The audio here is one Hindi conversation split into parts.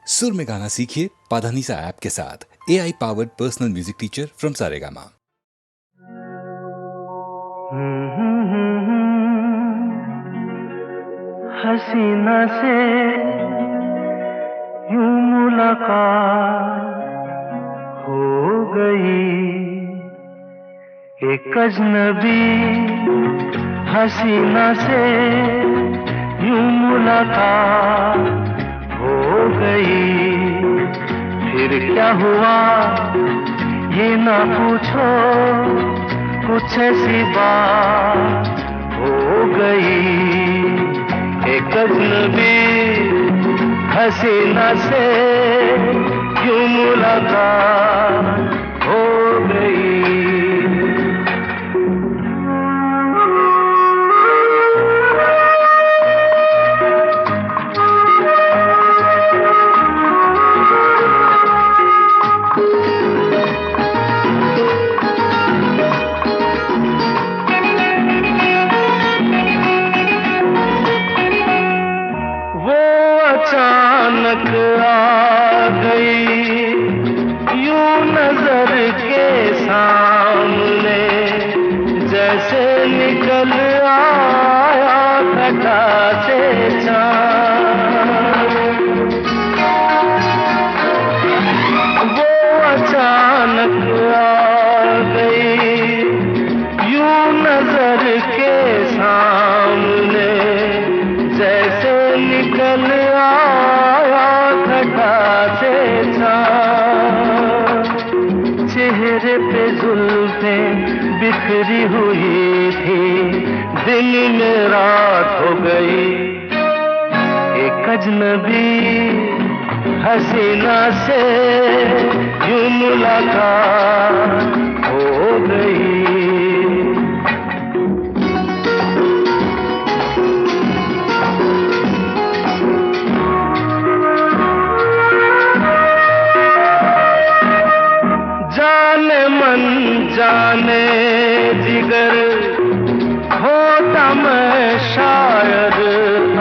सुर में गाना सीखिए पाधानीसा ऐप के साथ। AI powered personal music teacher from Saregama. हसीना से यूं मुलाकात हो गई, एक अजनबी हसीना से यूं मुलाकात हो गई। फिर क्या हुआ ये ना पूछो, कुछ ऐसी बात हो गई। एक अजनबी हसीना से यूं मुलाकात हो गई। अचानक आ गई यूं नजर के सामने, जैसे निकल आया घटा से चाँद। वो अचानक आ गई यूं नजर के सामने, जैसे निकल चेहरे पे जुल्फें बिखरी हुई थी, दिन में रात हो गई। एक अजनबी हसीना से यूं मुलाकात हो गई। जाने जिगर होता मैं शायद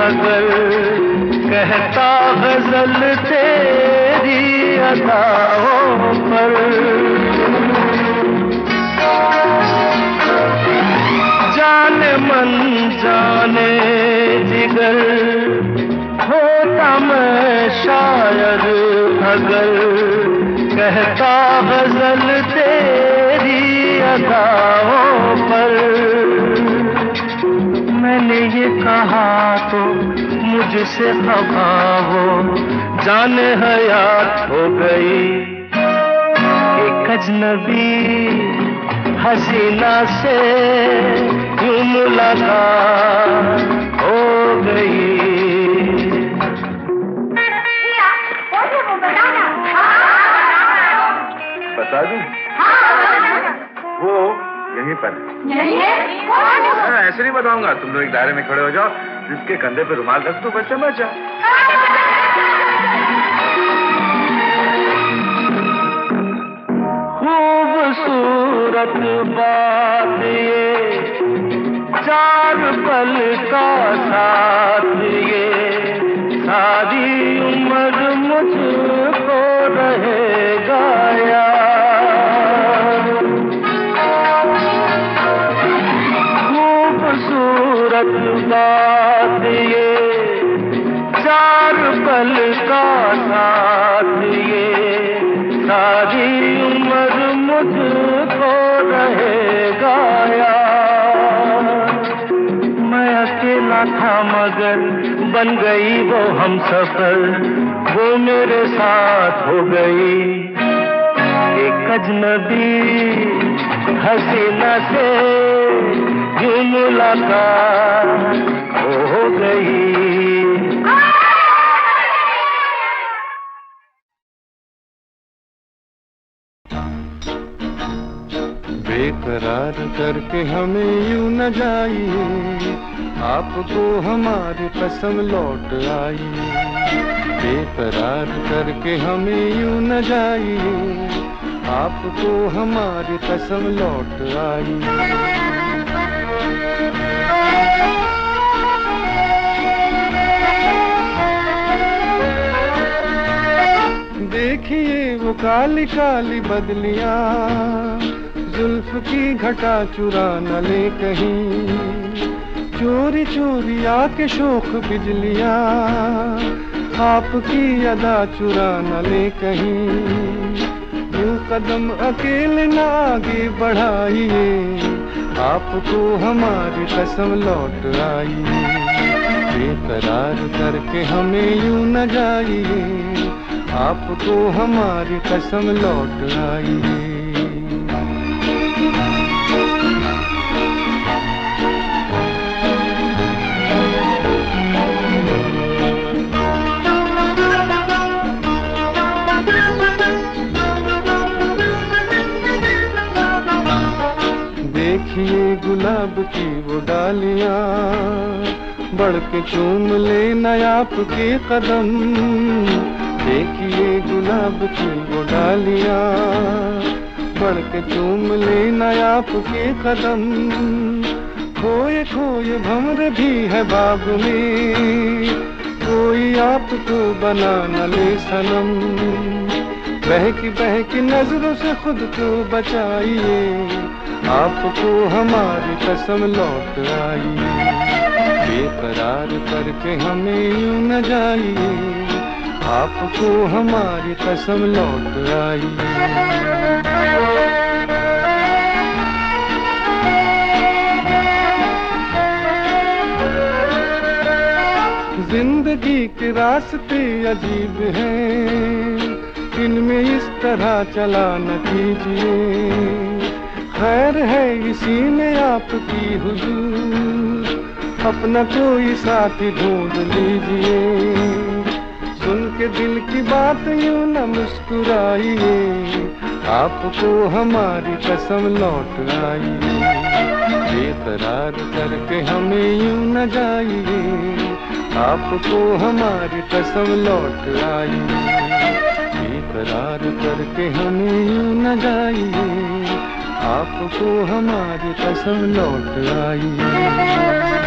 अगर, कहता गजल तेरी अदाओं पर। जाने मन जाने जिगर होता मैं शायद अगर, कहता गजल तेरी अदाओं पर। मैंने ये कहा तो मुझसे खफा हो, जाने हयात हो गई। एक अजनबी हसीना से यूं मुलाकात हो गई। बता दूं? वो यहीं पर ऐसे नहीं बताऊंगा। तुम लोग एक दायरे में खड़े हो जाओ, जिसके कंधे पे रुमाल रख दो, बस समझ जाओ। खूबसूरत बात ये, चार पल का साथ ये, सारी उम्र मुझको रहेगा याद। खूबसूरत बात ये, चार पल का साथ ये, सारी उम्र मुझको रहेगा याद। मैं अकेला था मगर बन गई वो हमसफर, वो मेरे साथ हो गई। एक अजनबी हसीना से यूं मुलाकात हो गई। बेकरार करके हमें यूं न जाइए, आपको हमारी कसम लौट आई। बेकरार करके हमें यूं न जाइए, आपको हमारी कसम लौट आई। देखिए वो काली काली बदलियां, जुल्फ की घटा चुरा न ले कहीं, चोरी चोरी आके शोख बिजलियां, आपकी अदा चुरा न ले कहीं। यूं कदम अकेले न आगे बढ़ाइए, आपको हमारी कसम लौट आइए। बेकरार करके हमें यूं न जाइए, आपको हमारी कसम लौट आइए। देखिए गुलाब की वो डालियां, बढ़ के चूम ले न आपके कदम। देखिए गुलाब की वो डालियां, बढ़ के चूम ले न आपके कदम। खोए खोए भंवर भी है बाग में, कोई आपको बना न ले सनम। बहकी नजरों से खुद को बचाइए, आपको हमारी कसम लौट आइए। बेकरार करके हमें यूं न जाइए, आपको हमारी कसम लौट आइए। जिंदगी के रास्ते अजीब हैं, इनमें इस तरह चला न कीजिए। खैर है इसी में आपकी हुजूर, अपना कोई साथी ढूंढ लीजिए। सुन के दिल की बात यूं न मुस्कुराइए, आपको हमारी कसम लौट आइए। बेकरार करके हमें यूं न जाइए, आपको हमारी कसम लौट आइए। बेकरार करके हमें यूं न जाइए, आपको हमारी कसम लौट आइए।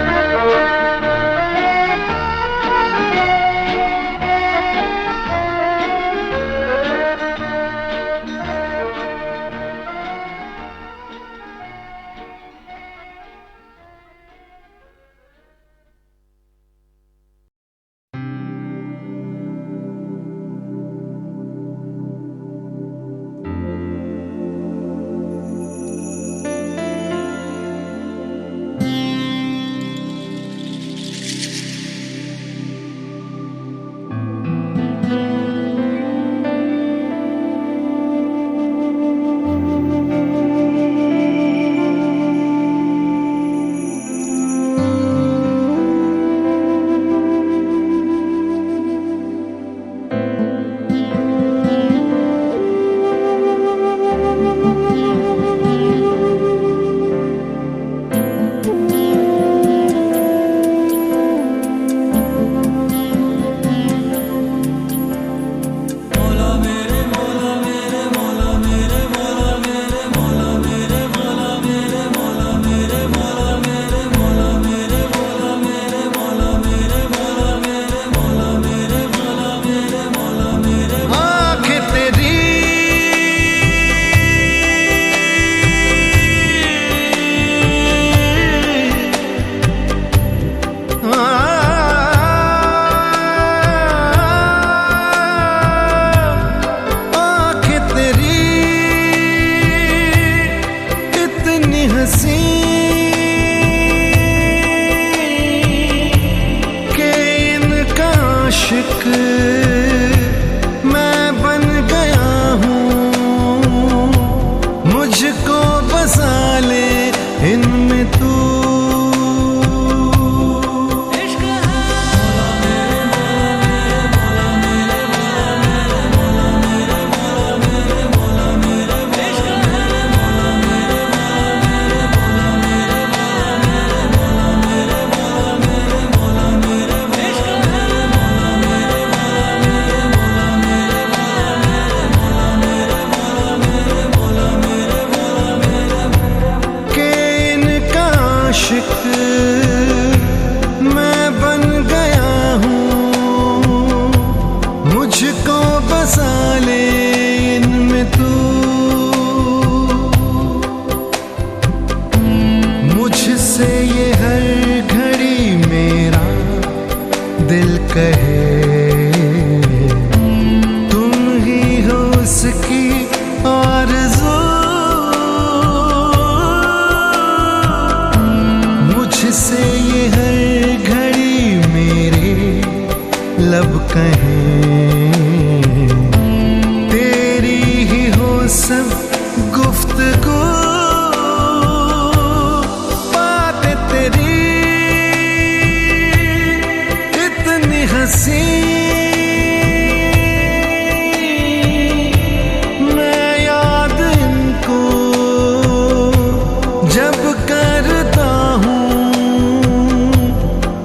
बसा ले इनमें तू, मुझसे ये हर घड़ी मेरा दिल कहे, तुम ही हो उसकी आरज़ू, मुझसे ये हर घड़ी मेरे लब कहें, तेरी ही हो सब गुफ्तगू, बातें तेरी इतनी हंसी, मैं याद इनको जब करता हूँ,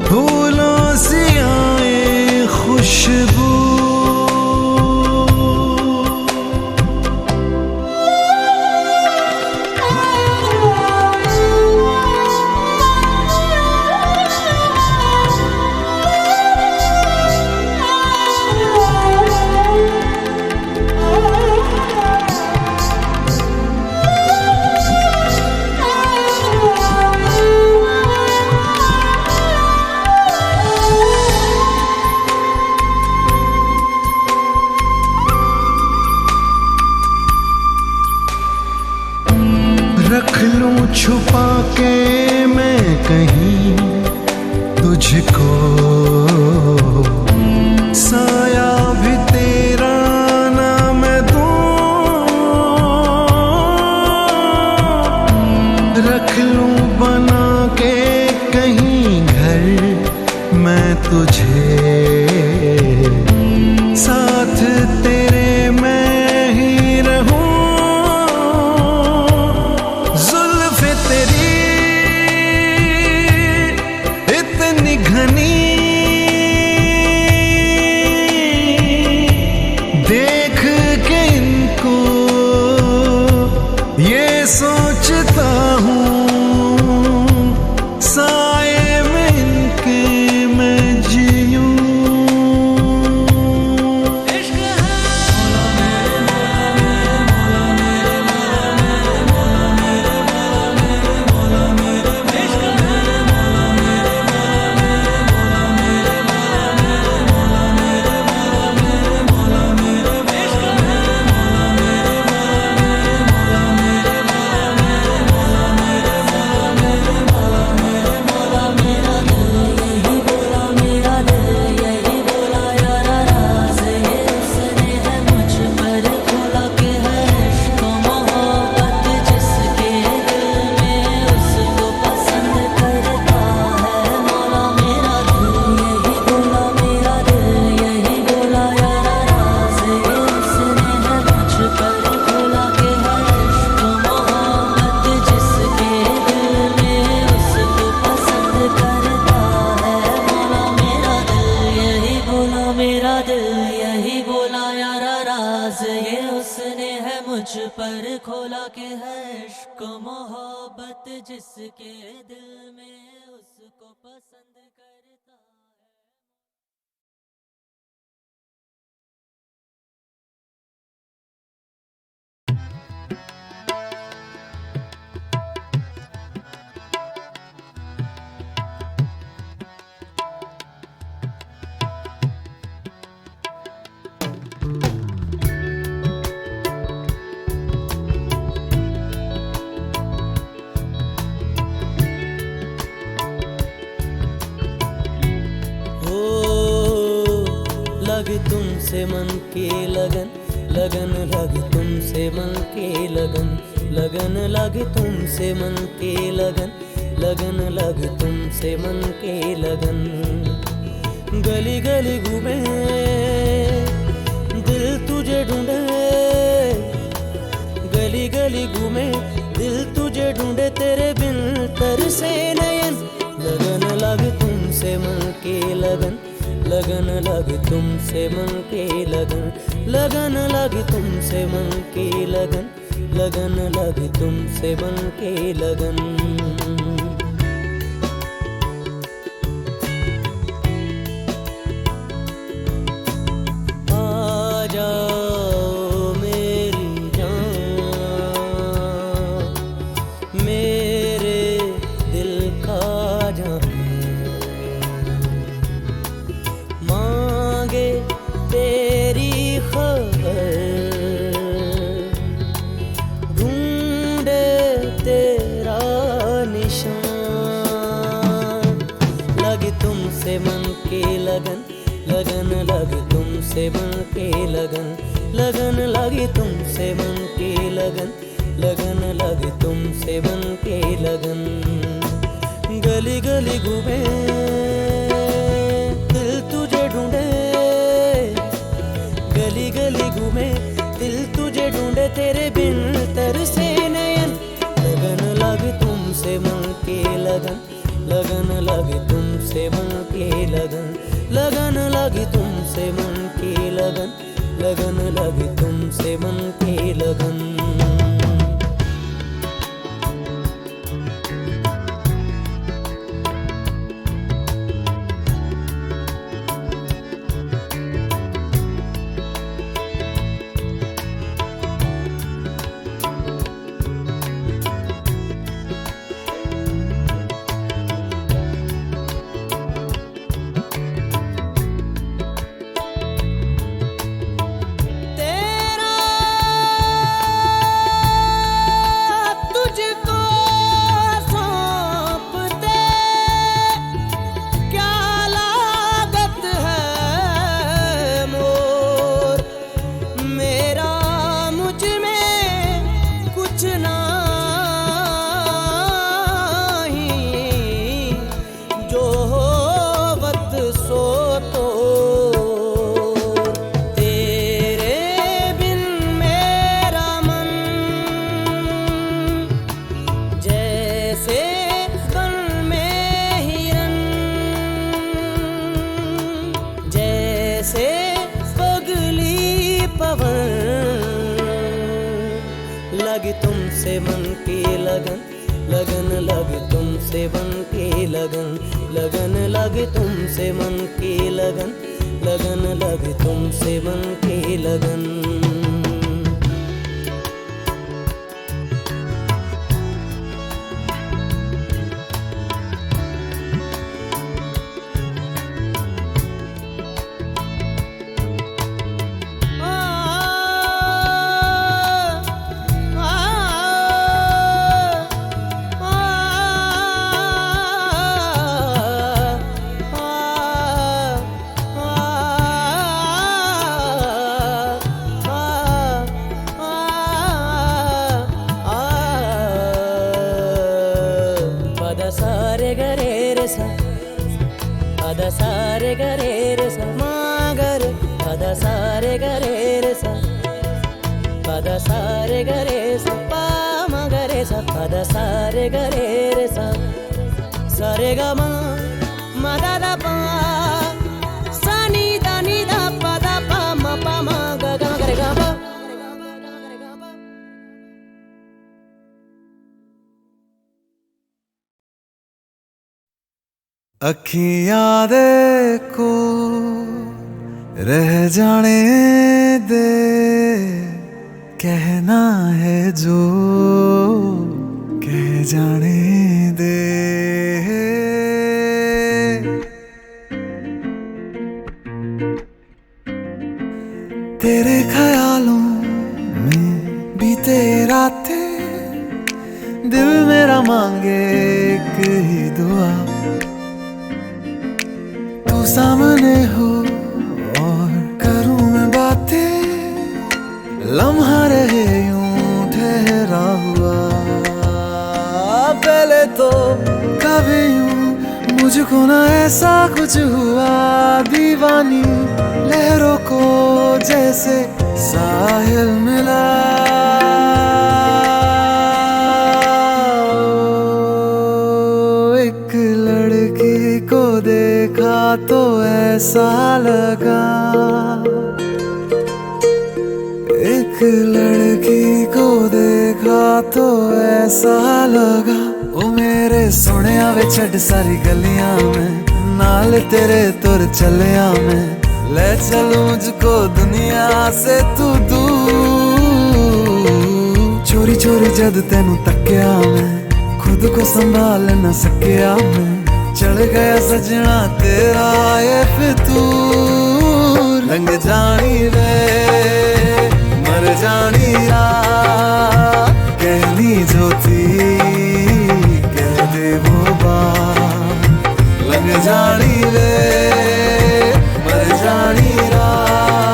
फूलों सी आए खुशबू। रख लूं छुपा के मैं कहीं तुझको, साया भी तेरा ना मैं दूं, रख लूं बना के कहीं घर मैं तुझे, साथ तेरे मैं ही रहूं, जुल्फ़े तेरी इतनी घनी, देख के इनको ये सोचता हूँ, साए में इनके मैं जीऊं। पर खोला के है इश्क मोहब्बत जिसके दिल में उसको पसंद करता है। लगी तुमसे मन की लगन, लगन लगी तुमसे मन की लगन, लगन लगी तुमसे मन की लगन, लगन लगी तुमसे मन की लगन। गली गली घूमे दिल तुझे ढूंढे, गली गली घूमे दिल तुझे ढूंढे, तेरे बिन तरसे नयन। लगन लगी तुमसे मन की लगन, लगन लगी तुमसे मन की लगन, लगन लगी तुमसे मन की लगन, लगन लगी तुमसे मन की लगन। आज तुमसे मन के लगन, लगन लगी तुमसे मन के लगन, लगन लगी तुमसे मन के लगन। गली गली घूमे दिल तुझे ढूंढे, गली गली घूमे दिल तुझे ढूंढे, तेरे बिन तरसे नयन। लगन लगी तुमसे मन के लगन, लगन लगी तुमसे मन के लगन, लगन लगी तुमसे मन के लगन, लगन लगी तुमसे मन के लगन। लगी तुमसे मन की लगन, लगन लगी तुमसे मन की लगन, लगन लगी तुमसे मन की लगन, लगन लगी तुमसे मन की लगन। सारे गरे रे सा, पदा सारे गरे रे सा, मागर पदा सारे गरे रे सा, पदा सारे गरे सा, पा मगरे सा, पदा सारे गरे रे सा, सारे ग मा दा दा पा, सा नी दा पा दा पा म पा म ग ग गरे ग पा। अखियां देखो रह जाने दे, कहना है जो कह जाने दे। तेरे ख्यालों में बीते रातें, दिल मेरा मांगे एक ही दुआ, तू सामने हो और करूं मैं बातें, लम्हा रहे यूं ठहरा हुआ। पहले तो कभी यूं मुझको ना ऐसा कुछ हुआ, दीवानी लहरों को जैसे साहिल मिला। एक लड़की को देखा तो ऐसा लगा, एक लड़की को देखा तो ऐसा लगा। ओ मेरे सोनिया वे छड़ सारी गलियां में, नाल तेरे तुर चलिया मैं, ले चल मुझको दुनिया से तू दूर। चोरी चोरी जद तेनू तक्या मैं, खुद को संभाल न सकिया मैं, चढ़ गया सजना तेरा ये फितूर। रंग जानी वे मर जानी रात, कहनी जो थी कह दे वो बात। लग जानी वे मर जानी रात,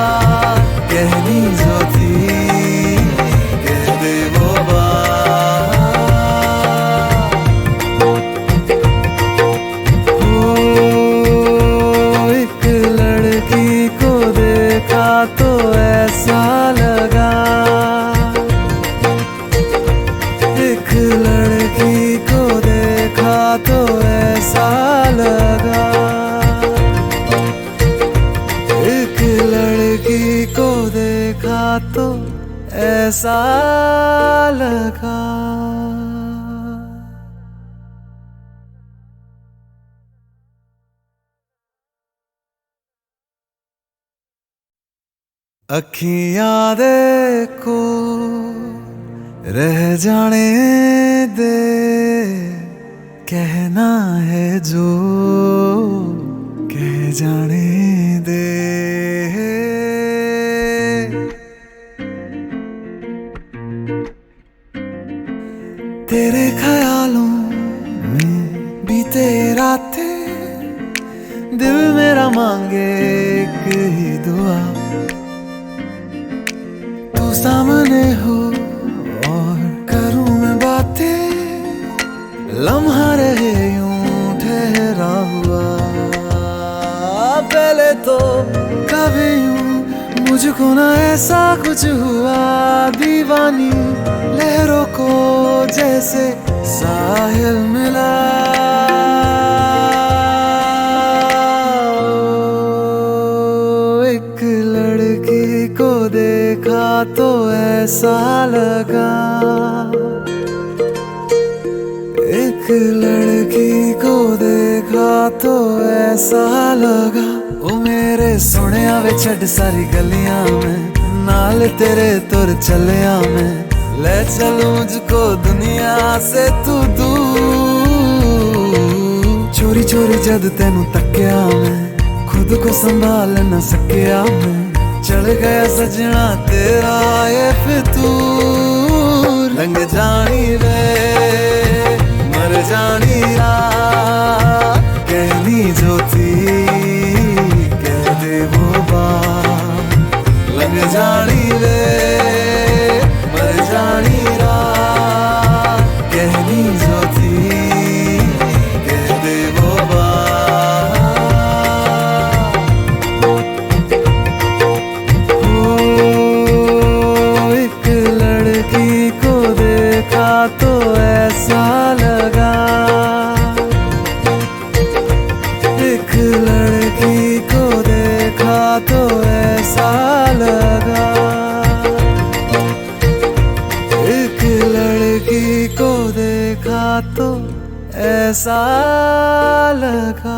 देखा तो ऐसा लगा। अखियां देखो रह जाने दे, कहना है जो कह जाने दे। तेरे ख्यालों में बीते रातें, दिल मेरा मांगे एक ही दुआ, तू सामने हो और करूं मैं बातें, लम्हा रहे यूं ठहरा हुआ। पहले तो कभी यूं मुझको ना ऐसा कुछ हुआ, दीवानी लहरों को जैसे साहिल मिला। एक लड़की को देखा तो ऐसा लगा, एक लड़की को देखा तो ऐसा लगा। ओ मेरे सोहणिया वे छड़ सारी गलियां में, नाल तेरे तुर चलिया मैं, ले चलूं मुझको दुनिया से तू दूर। चोरी चोरी जद तेनू तक्या मैं, खुद को संभाल न सकिया मैं, चढ़ गया सजना तेरा ये फितूर। रंग जानी वे मर जानी रात, कहनी जो थी कह दे वो बात। लग जानी वे मर जानी रात, कहनी जो थी कह दे वो बात। एक लड़की को देखा तो ऐसा लगा, एक लड़की को देखा तो ऐसा लगा, एक लड़की को देखा तो ऐसा लगा।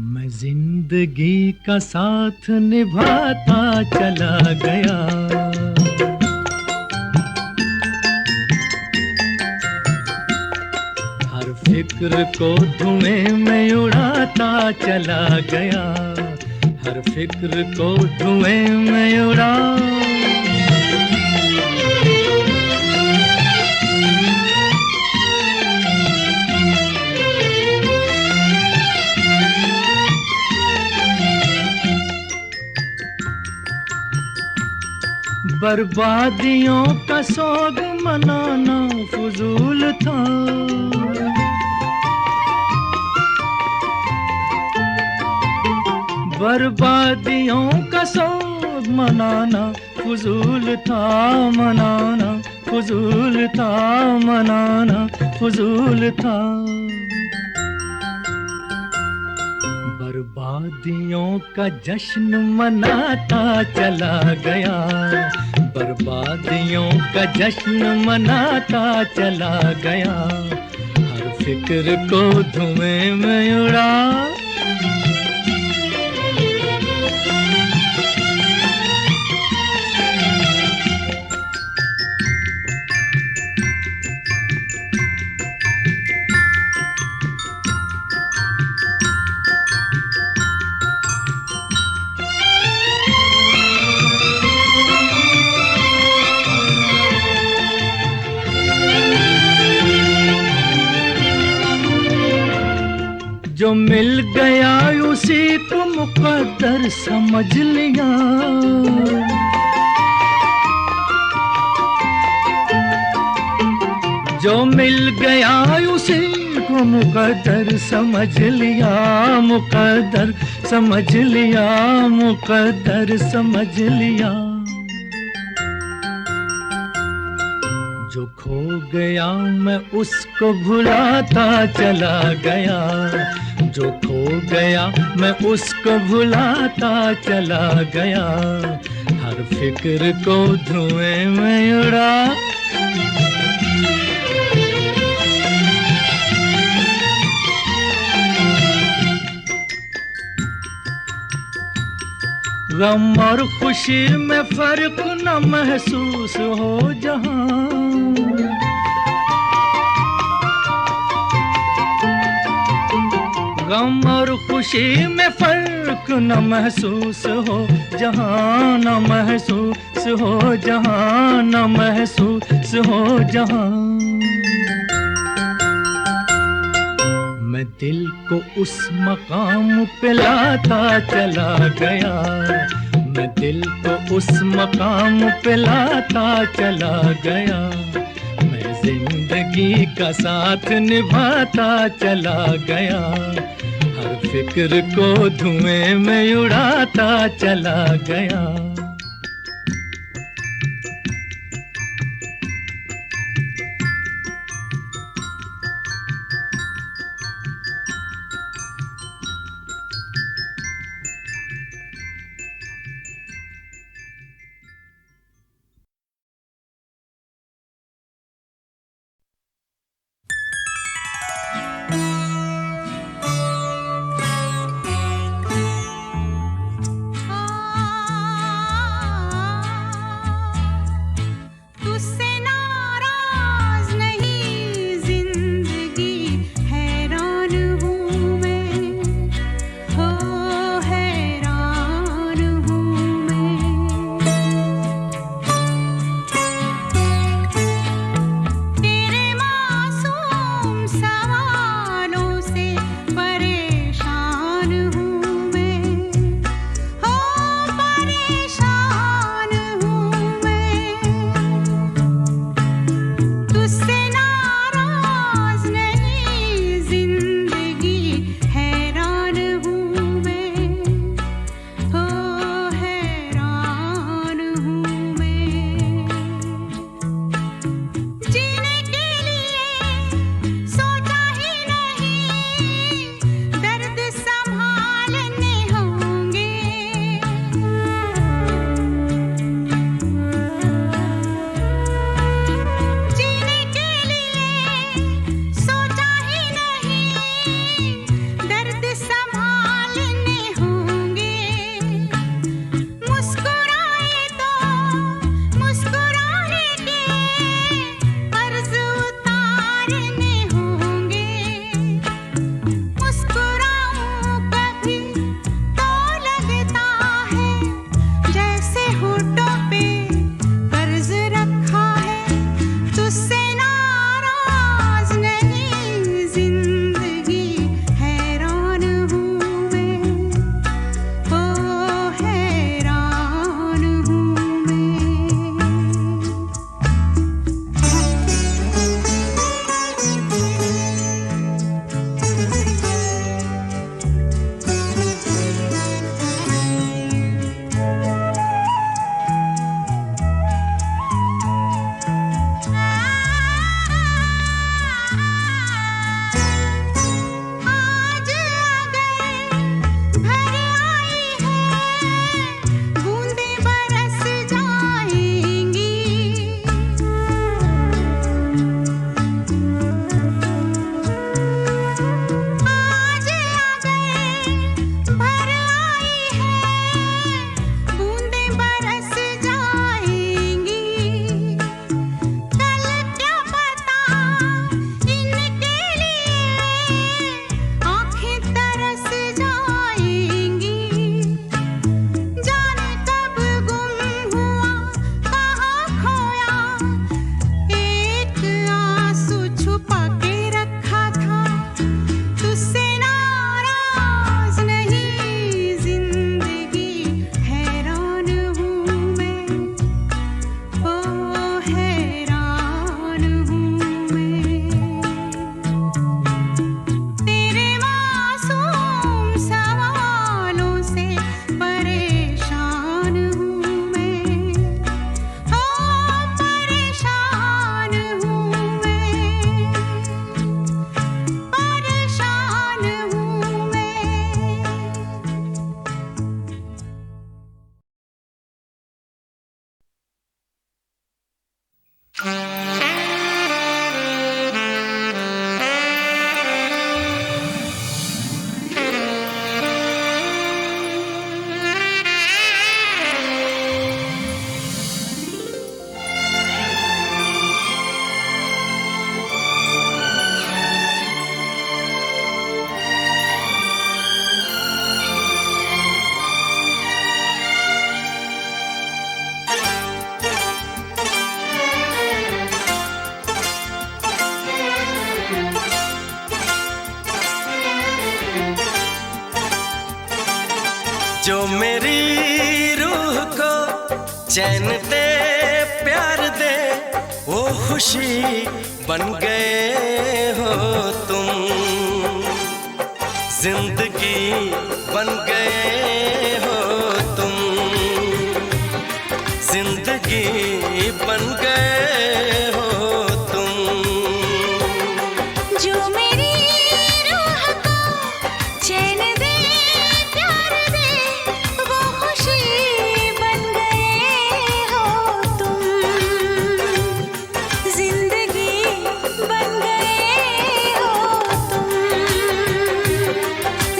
मैं जिंदगी का साथ निभाता चला गया, हर फिक्र को धुएं में उड़ाता चला गया, हर फिक्र को धुएं में उड़ा। बर्बादियों का सोग मनाना फजूल था, बर्बादियों का सोग मनाना फजूल था, मनाना फजूल था, मनाना फजूल था। बर्बादियों का जश्न मनाता चला गया, बर्बादियों का जश्न मनाता चला गया, हर फिक्र को धुएं में उड़ा। जो मिल गया उसी को मुकद्दर समझ लिया, जो मिल गया उसी को मुकद्दर समझ लिया, मुकद्दर समझ लिया, मुकद्दर समझ लिया। जो खो गया मैं उसको भुलाता चला गया, जो खो गया मैं उसको भुलाता चला गया। हर फिक्र को धुएं में उड़ा, गम और खुशी में फर्क न महसूस हो जहां, गम और खुशी में फर्क न महसूस हो जहां, न महसूस हो जहां, न महसूस हो जहां। मैं दिल को उस मकाम पे लाता चला गया, मैं दिल को उस मकाम पे लाता चला गया। मैं जिंदगी का साथ निभाता चला गया, हर फिक्र को धुएं में उड़ाता चला गया। जो मेरी रूह को चैन दे प्यार दे वो खुशी बन गए हो तुम, जिंदगी बन गए हो तुम, जिंदगी बन गए हो तुम। जो मेरी रूह को चैन दे प्यार दे वो खुशी बन गए हो तुम, जिंदगी बन गए हो तुम,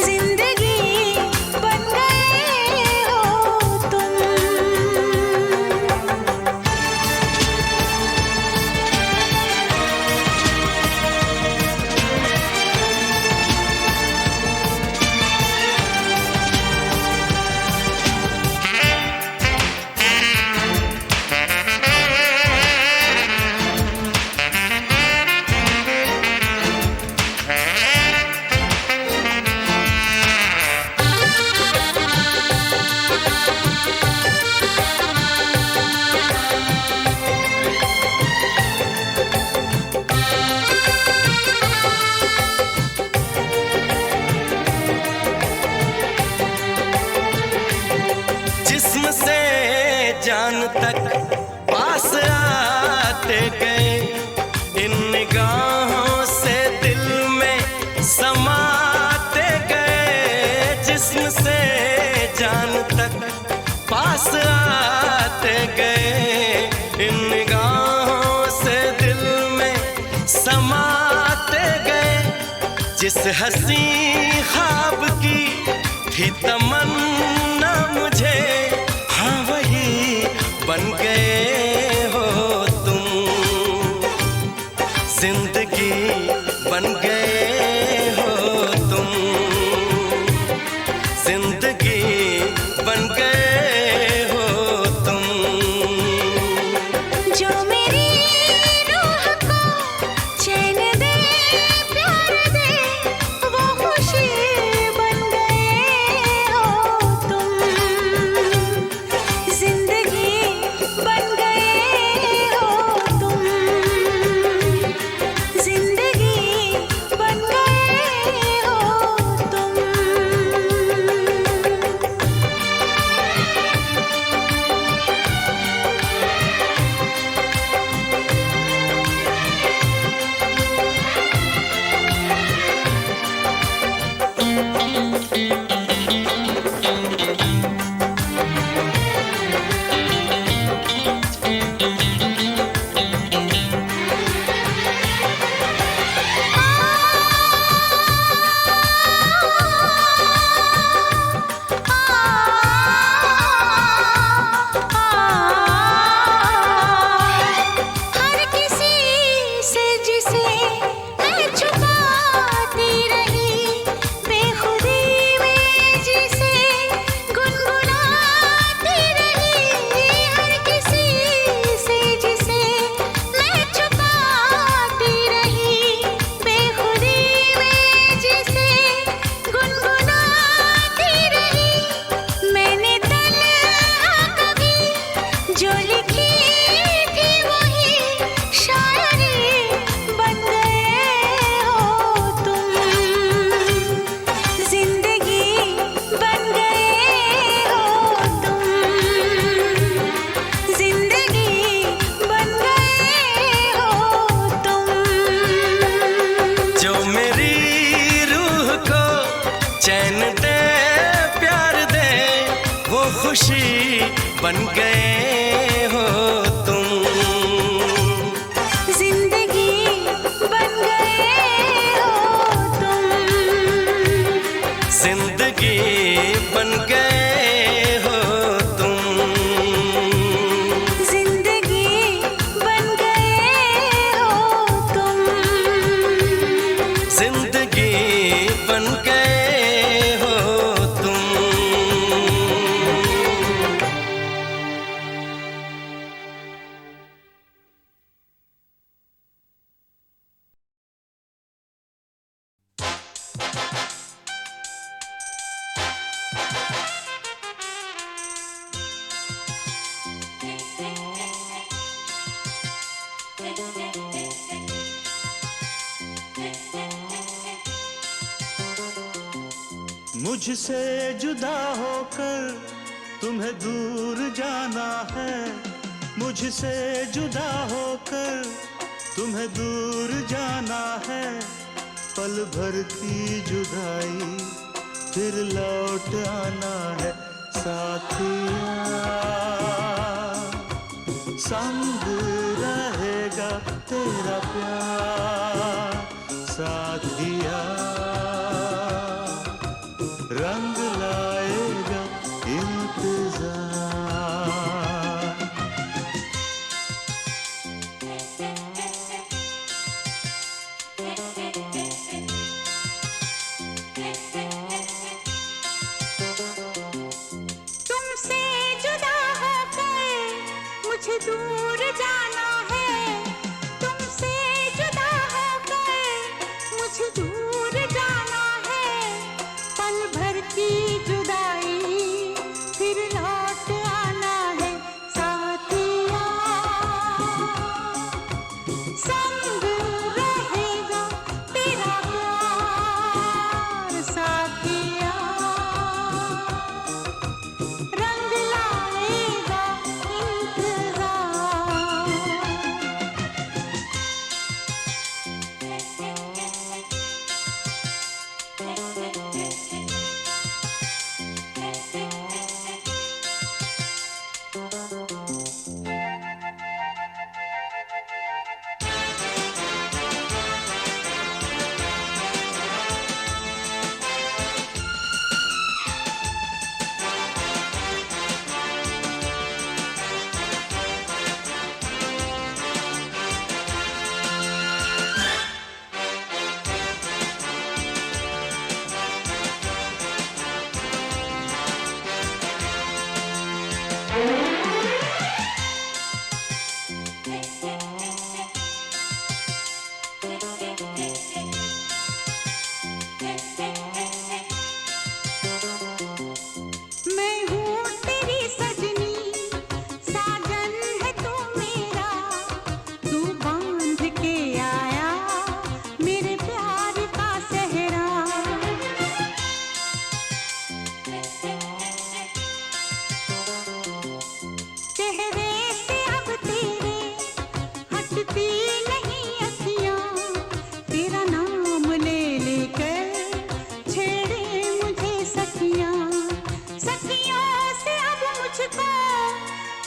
जिंदगी बन गए हो तुम। जिस्म से जान तक पास आते गए, इन निगाहों से दिल में समाते गए। जिस्म से जान तक पास आते गए, इन निगाहों से दिल में समाते गए। जिस हंसी ख्वाब की थी तमन्ना मुझे, हाँ वही बन गए हो तुम, जिंदगी बन गए हो तुम, जिंदगी बन गए हो तुम। जो मेरी रूह को चैन दे प्यार दे वो खुशी बन गए हो तुम, जिंदगी बन गए हो तुम, जिंदगी बन गए हो तुम। हर किसी से जिसे मैं छुपाती रही, बेखुदी में जिसे गुनगुनाती रही। हर किसी से जिसे मैं छुपाती रही, बेखुदी में जिसे गुनगुनाती रही। मैंने तन्हा कभी जो लिखी थी वही शायरी बन गए हो तुम, जिंदगी बन गए हो तुम, जिंदगी बन गए हो तुम। जो मेरी रूह को चैन दे प्यार दे वो खुशी बन गए हो तुम, जिंदगी बन गए हो तुम, जिंदगी बन गए हो तुम, जिंदगी बन गए हो तुम, जिंदगी बन गए हो तुम। मुझसे जुदा होकर तुम्हें दूर जाना है, मुझसे जुदा होकर तुम्हें दूर जाना है। पल भर की जुदाई फिर लौट आना है साथिया, संग रहेगा तेरा प्यार साथिया, रंग लाएगा इंतजार। तुमसे जुदा होकर मुझे दूर जाना है, तुमसे जुदा होकर मुझे दूर जाना है। पल भर की जुदाई फिर लौट आना है साथिया, संग रहेगा तेरा प्यार साथिया, रंग लाएगा इंतजार। मैं हूँ तेरी सजनी, साजन है तू मेरा, तू बांध के आया मेरे प्यार का सेहरा। चेहरे से अब तेरे हटती नहीं अखियाँ, तेरा नाम ले लेकर छेड़े मुझे सखियाँ। सखियों से अब मुझको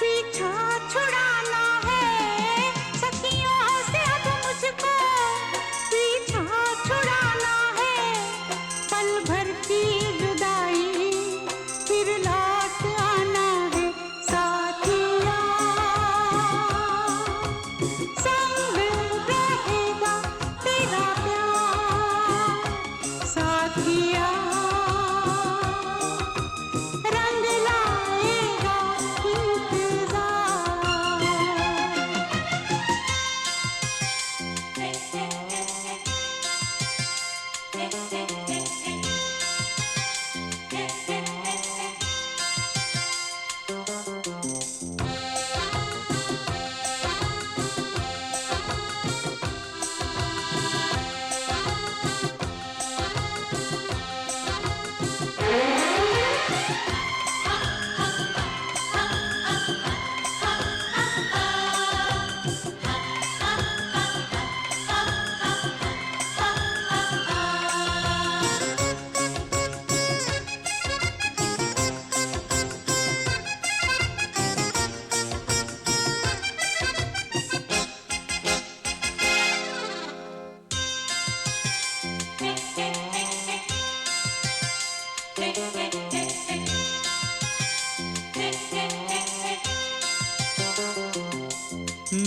पीछा छुड़ाना है, सखियों से अब मुझको पीछा छुड़ाना है। पल भर की जुदाई फिर लौट आना है साथिया, संग रहेगा तेरा प्यार साथिया, रंग लाएगा इंतजार।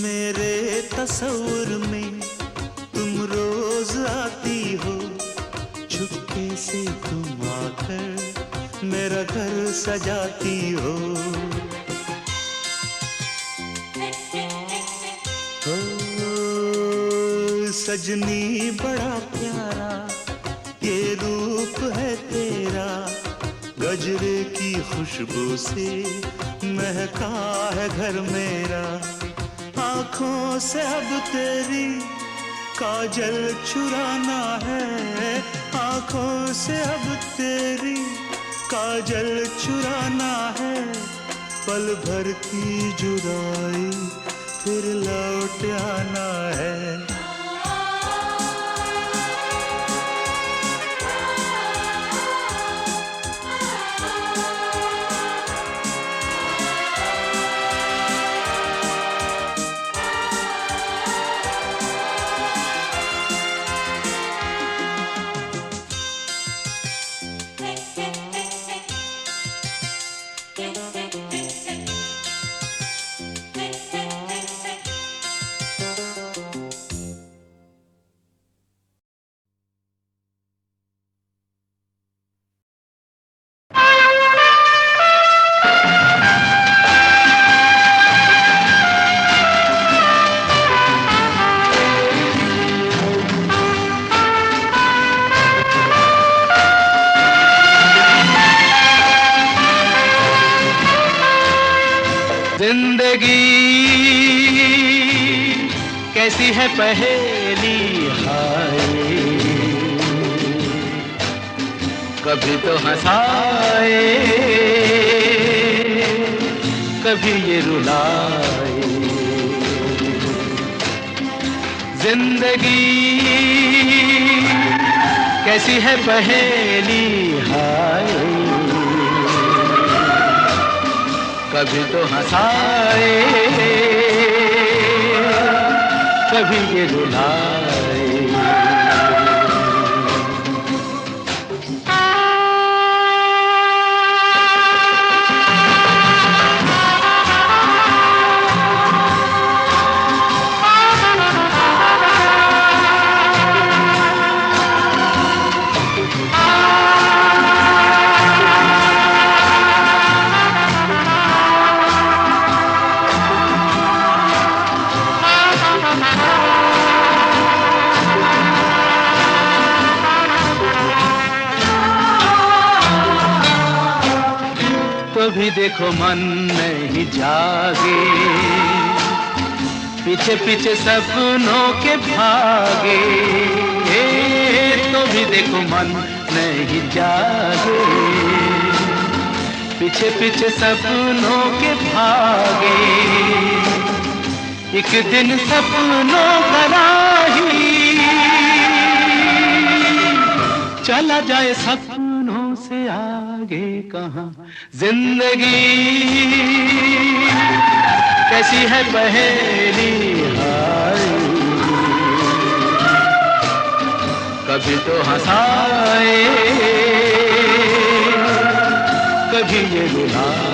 मेरे तस्वुर में तुम रोज आती हो, चुपके से तुम आकर मेरा घर सजाती हो। सजनी बड़ा प्यारा ये रूप है तेरा, गजरे की खुशबू से महका है घर मेरा। आँखों से अब तेरी काजल चुराना है आंखों से अब तेरी, काजल चुराना है पल भर की जुदाई फिर लौट आना है। कैसी है पहेली हाय, कभी तो हंसाए कभी ये रुलाए। जिंदगी कैसी है पहेली हाय, कभी तो हंसाए कभी ये रुलाए। भी देखो मन नहीं जागे, पीछे पीछे सपनों के भागे। तो भी देखो मन नहीं जागे, पीछे पीछे सपनों के भागे। एक दिन सपनों का राही चला जाए सपनों से आगे कहाँ। जिंदगी कैसी है पहेली हाय, कभी तो हंसाए कभी ये रुलाए।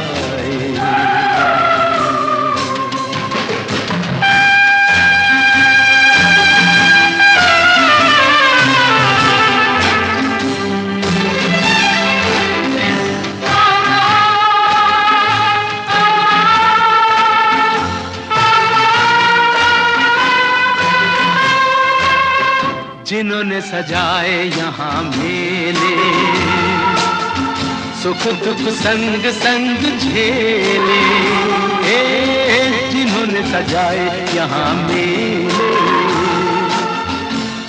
जिन्होंने सजाए यहाँ मेले, सुख दुख संग संग झेले। जिन्होंने सजाए यहाँ मेले,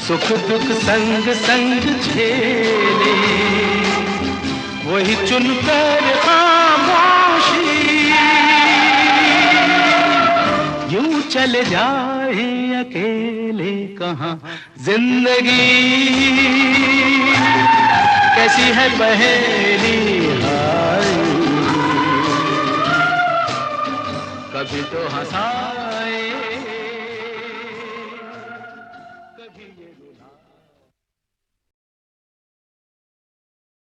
सुख दुख संग संग झेले। वही चुनकर खामोशी यूं चले जाए अकेले कहाँ। जिंदगी कैसी है पहेली हाय, कभी तो हंसा